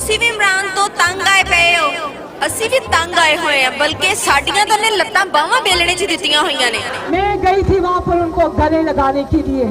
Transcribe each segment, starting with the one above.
ਤੁਸੀਂ ਵੀ ਇਮਰਾਨ ਤੋਂ ਤੰਗ ਆਏ ਪਏ ਹੋ, ਅਸੀਂ ਵੀ ਤੰਗ ਆਏ ਹੋਏ ਆ, बल्कि ਸਾਡੀਆਂ ਤਾਂ ਨੇ ਲੱਤਾਂ ਬਾਹਾਂ बेलने 'ਚ ਦਿੱਤੀਆਂ ਹੋਈਆਂ ने। मैं गई थी वहाँ पर उनको गले लगाने के लिए,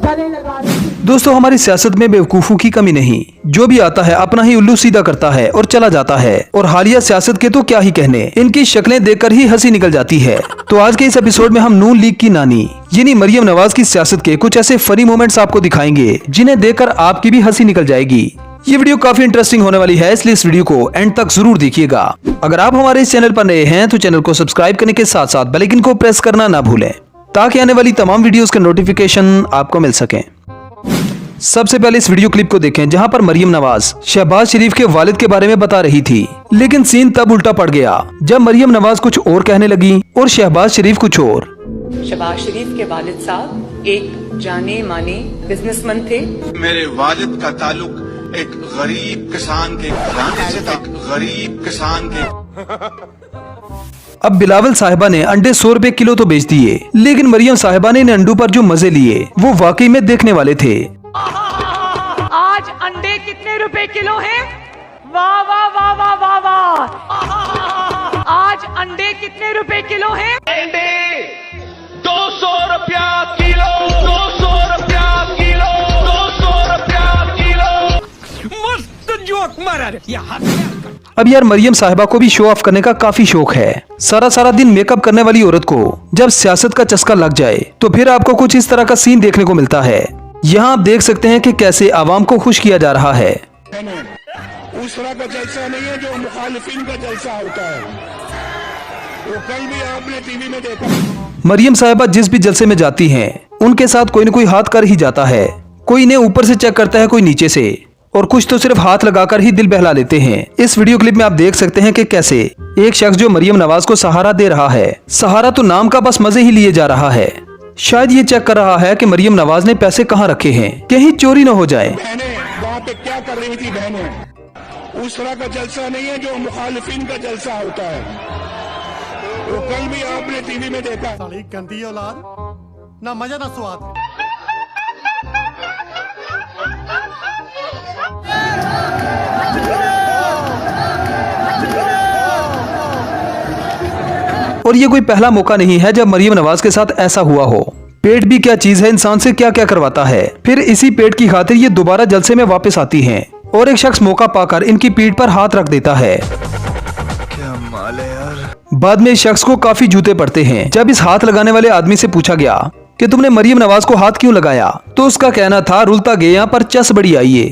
गले लगाने। दोस्तों हमारी सियासत में बेवकूफों की कमी नहीं, जो भी आता है अपना ही उल्लू सीधा करता है और चला जाता है। और हालिया सियासत के तो क्या ही कहने, इनकी शक्लें देखकर ही हंसी निकल जाती है। तो आज के इस एपिसोड में हम नून लीग की नानी यानी मरियम नवाज की सियासत के कुछ ऐसे फनी मोमेंट्स आपको दिखाएंगे जिन्हें देखकर आपकी भी हंसी निकल जाएगी। ये वीडियो काफी इंटरेस्टिंग होने वाली है, इसलिए इस वीडियो को एंड तक जरूर देखिएगा। अगर आप हमारे इस चैनल पर नए हैं तो चैनल को सब्सक्राइब करने के साथ साथ बेल आइकन को प्रेस करना ना भूलें ताकि आने वाली तमाम वीडियोस के नोटिफिकेशन आपको मिल सके। सबसे पहले इस वीडियो क्लिप को देखें जहां पर मरियम नवाज शहबाज शरीफ के वालिद के बारे में बता रही थी, लेकिन सीन तब उल्टा पड़ गया जब मरियम नवाज कुछ और कहने लगी और शहबाज शरीफ कुछ और। शहबाज शरीफ के वालिद साहब एक जाने माने बिजनेसमैन थे। मेरे वालिद का ताल्लुक एक गरीब किसान के घराने से था, गरीब किसान के। अब बिलावल साहिबा ने अंडे 100 रुपए किलो तो बेच दिए, लेकिन मरियम साहिबा ने इन अंडों पर जो मजे लिए वो वाकई में देखने वाले थे। आज अंडे कितने रुपए किलो हैं? वाह वाह वाह वाह वाह वाह। आज अंडे कितने रुपए किलो हैं? अंडे 200 रुपया किलो, 200 रुपया किलो, 200 रुपया किलो। मस्त जोक मारा रे। अब यार मरियम साहिबा को भी शो ऑफ करने का काफी शौक है। सारा सारा दिन मेकअप करने वाली औरत को जब सियासत का चस्का लग जाए तो फिर आपको कुछ इस तरह का सीन देखने को मिलता है। यहाँ आप देख सकते हैं कि कैसे आवाम को खुश किया जा रहा है। उस तरह का जलसा नहीं है जो मुखालिफिन का जलसा होता है, वो कल भी आपने टीवी में देखा। मरियम साहिबा जिस भी जलसे में जाती हैं, उनके साथ कोई न कोई हाथ कर ही जाता है। कोई इन्हें ऊपर से चेक करता है, कोई नीचे से, और कुछ तो सिर्फ हाथ लगाकर ही दिल बहला लेते हैं। इस वीडियो क्लिप में आप देख सकते हैं कि कैसे एक शख्स जो मरियम नवाज को सहारा दे रहा है, सहारा तो नाम का बस मजे ही लिए जा रहा है। शायद ये चेक कर रहा है कि मरियम नवाज ने पैसे कहाँ रखे हैं, कहीं चोरी न हो जाए। बहनें वहाँ पे क्या कर रही थी? बहनें उस तरह का जलसा नहीं है जो मुखालिफिन का जलसा होता है, वो कल भी आपने टीवी में देखा। साली गंदी औलाद, ना मजा ना स्वाद। और ये कोई पहला मौका नहीं है जब मरियम नवाज के साथ ऐसा हुआ हो। पेट भी क्या चीज है, इंसान से क्या क्या करवाता है। फिर इसी पेट की खातिर ये दोबारा जलसे में वापस आती हैं और एक शख्स मौका पाकर इनकी पीठ पर हाथ रख देता है। क्या माल है यार। बाद में इस शख्स को काफी जूते पड़ते हैं। जब इस हाथ लगाने वाले आदमी से पूछा गया कि तुमने मरियम नवाज को हाथ क्यों लगाया, तो उसका कहना था रुलता गया पर चस बड़ी आई है।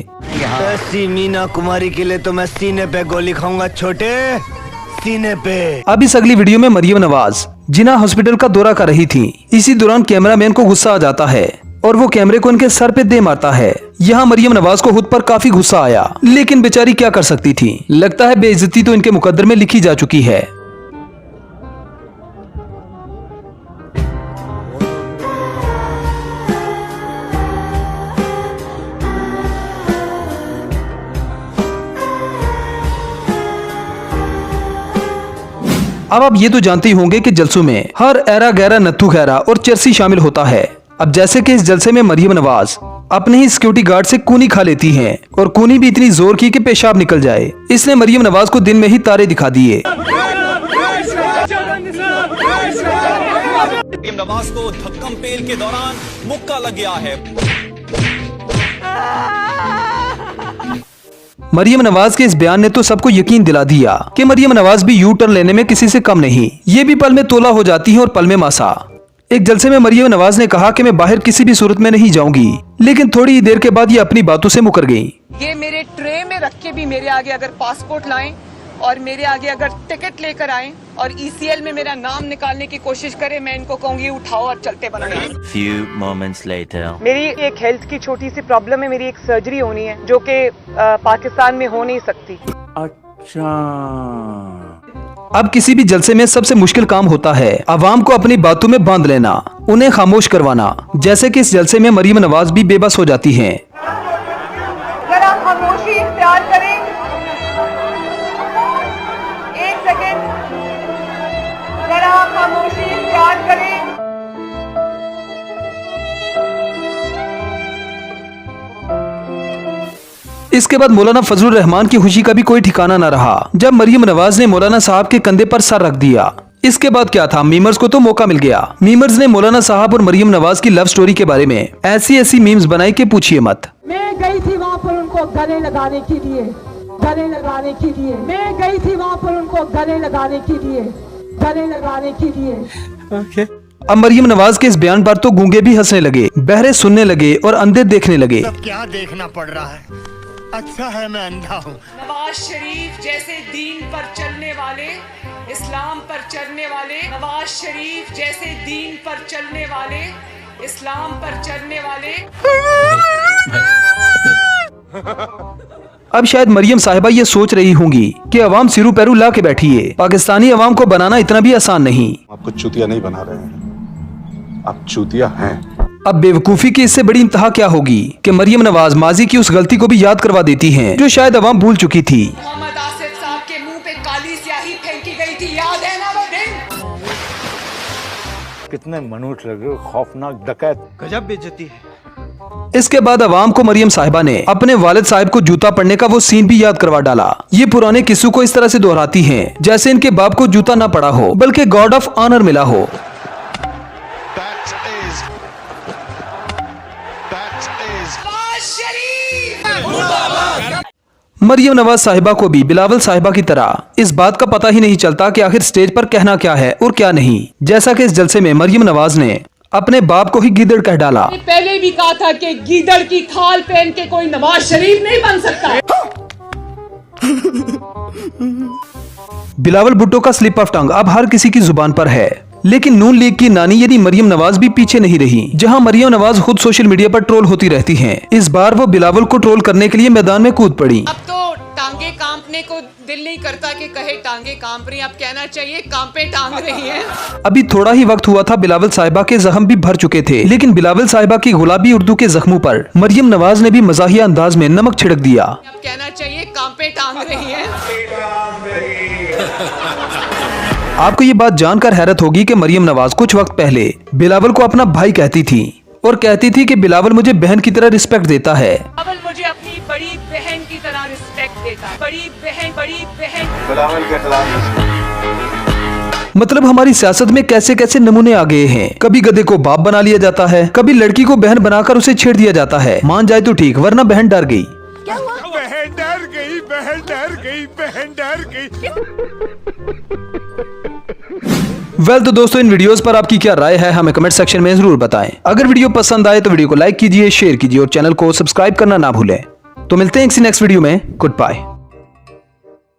ऐसी मीना कुमारी के लिए तो मैं सीने पे गोली खाऊंगा, छोटे सीने पे। अब इस अगली वीडियो में मरियम नवाज जिना हॉस्पिटल का दौरा कर रही थी। इसी दौरान कैमरामैन को गुस्सा आ जाता है और वो कैमरे को इनके सर पे दे मारता है। यहाँ मरियम नवाज को खुद पर काफी गुस्सा आया, लेकिन बेचारी क्या कर सकती थी। लगता है बेइज्जती तो इनके मुकद्दर में लिखी जा चुकी है। अब आप ये तो जानते ही होंगे कि जलसों में हर ऐरा गहरा नत्थू खैरा और चरसी शामिल होता है। अब जैसे कि इस जलसे में मरियम नवाज अपने ही सिक्योरिटी गार्ड से कूनी खा लेती हैं और कूनी भी इतनी जोर की कि पेशाब निकल जाए। इसने मरियम नवाज को दिन में ही तारे दिखा दिए। मरियम नवाज को धक्कम पेल के दौरान मुक्का लग गया है। मरियम नवाज के इस बयान ने तो सबको यकीन दिला दिया कि मरियम नवाज भी यू टर्न लेने में किसी से कम नहीं। ये भी पल में तोला हो जाती है और पल में मासा। एक जलसे में मरियम नवाज ने कहा कि मैं बाहर किसी भी सूरत में नहीं जाऊंगी, लेकिन थोड़ी ही देर के बाद ये अपनी बातों से मुकर गयी। ये मेरे ट्रे में रख के भी मेरे आगे अगर पासपोर्ट लाएं और मेरे आगे अगर टिकट लेकर आएं और ECL में मेरा नाम निकालने की कोशिश करें, मैं इनको कहूंगी उठाओ और चलते बनाओ। Few moments later. मेरी एक हेल्थ की छोटी सी प्रॉब्लम है, मेरी एक सर्जरी होनी है जो कि पाकिस्तान में हो नहीं सकती। अच्छा। अब किसी भी जलसे में सबसे मुश्किल काम होता है आवाम को अपनी बातों में बांध लेना, उन्हें खामोश करवाना। जैसे कि इस जलसे में मरियम नवाज भी बेबस हो जाती हैं। जरा खामोशी इख्तियार करें, एक सेकेंड, जरा खामोशी इख्तियार करें। इसके बाद मौलाना फजलुर रहमान की खुशी का भी कोई ठिकाना न रहा जब मरियम नवाज ने मौलाना साहब के कंधे पर सर रख दिया। इसके बाद क्या था, मीमर्स को तो मौका मिल गया। मीमर्स ने मौलाना साहब और मरियम नवाज की लव स्टोरी के बारे में ऐसी मीम्स बनाई कि पूछिए मत। मैं गई थी वहाँ पर उनको गले लगाने के लिए, गले लगाने के लिए। मैं गई थी वहाँ पर उनको गले लगाने के लिए, गले लगाने के लिए। अब मरियम नवाज के इस बयान पर तो गूंगे भी हंसने लगे, बहरे सुनने लगे और अंधे देखने लगे। सब क्या देखना पड़ रहा है, अच्छा है मैं अंधा हूँ। नवाज शरीफ जैसे दीन पर चलने वाले, इस्लाम पर चलने वाले, नवाज शरीफ जैसे दीन पर चलने वाले, इस्लाम पर चलने वाले। अब शायद मरियम साहिबा ये सोच रही होंगी कि अवाम सिरू पैरू ला के बैठी है। पाकिस्तानी अवाम को बनाना इतना भी आसान नहीं। आपको चूतिया नहीं बना रहे हैं, आप चूतिया हैं। अब बेवकूफी की इससे बड़ी इंतहा क्या होगी कि मरियम नवाज माजी की उस गलती को भी याद करवा देती हैं जो शायद अवाम भूल चुकी थी। मोहम्मद आसिफ साहब के मुंह पे काली स्याही फेंकी गई थी, याद है ना वो दिन? कितने मनुष्य लगे, खौफनाक डकैत। गजब बेइज्जती है। इसके बाद अवाम को मरियम साहिबा ने अपने वालिद साहिब को जूता पड़ने का वो सीन भी याद करवा डाला। ये पुराने किस्सों को इस तरह से दोहराती हैं जैसे इनके बाप को जूता ना पड़ा हो बल्कि गॉड ऑफ ऑनर मिला हो। मरियम नवाज साहिबा को भी बिलावल साहिबा की तरह इस बात का पता ही नहीं चलता कि आखिर स्टेज पर कहना क्या है और क्या नहीं। जैसा कि इस जलसे में मरियम नवाज ने अपने बाप को ही गीदड़ कह डाला। पहले भी कहा था कि गीदड़ की खाल पहन के कोई नवाज शरीफ नहीं बन सकता। बिलावल भुट्टो का स्लिप ऑफ टंग अब हर किसी की जुबान पर है, लेकिन नून लीग की नानी यानी मरियम नवाज भी पीछे नहीं रही। जहां मरियम नवाज खुद सोशल मीडिया पर ट्रोल होती रहती हैं, इस बार वो बिलावल को ट्रोल करने के लिए मैदान में कूद पड़ी। अब तो टांगे कांपने को दिल नहीं करता कि कहे टांगे कांप रही, अब कहना चाहिए कांपे टांग रही हैं। अभी थोड़ा ही वक्त हुआ था बिलावल साहिबा के जख्म भी भर चुके थे, लेकिन बिलावल साहिबा की गुलाबी उर्दू के जख्मों पर मरियम नवाज ने भी मजाहिया अंदाज में नमक छिड़क दिया। अब कहना चाहिए कांपे टांग रही हैं। आपको ये बात जानकर हैरत होगी कि मरियम नवाज कुछ वक्त पहले बिलावल को अपना भाई कहती थी और कहती थी कि बिलावल मुझे बहन की तरह रिस्पेक्ट देता है। बिलावल मुझे अपनी बड़ी बहन की तरह रिस्पेक्ट देता है। बड़ी बहन बिलावल के खिलाफ मतलब हमारी सियासत में कैसे कैसे नमूने आ गए हैं। कभी गधे को बाप बना लिया जाता है, कभी लड़की को बहन बनाकर उसे छेड़ दिया जाता है। मान जाए तो ठीक, वरना बहन डर गई। बहन डर गई, बहन डर गई, बहन डर गई। वेल तो दोस्तों, इन वीडियोस पर आपकी क्या राय है हमें कमेंट सेक्शन में जरूर बताएं। अगर वीडियो पसंद आए तो वीडियो को लाइक कीजिए, शेयर कीजिए और चैनल को सब्सक्राइब करना ना भूलें। तो मिलते हैं किसी नेक्स्ट वीडियो में। Good bye.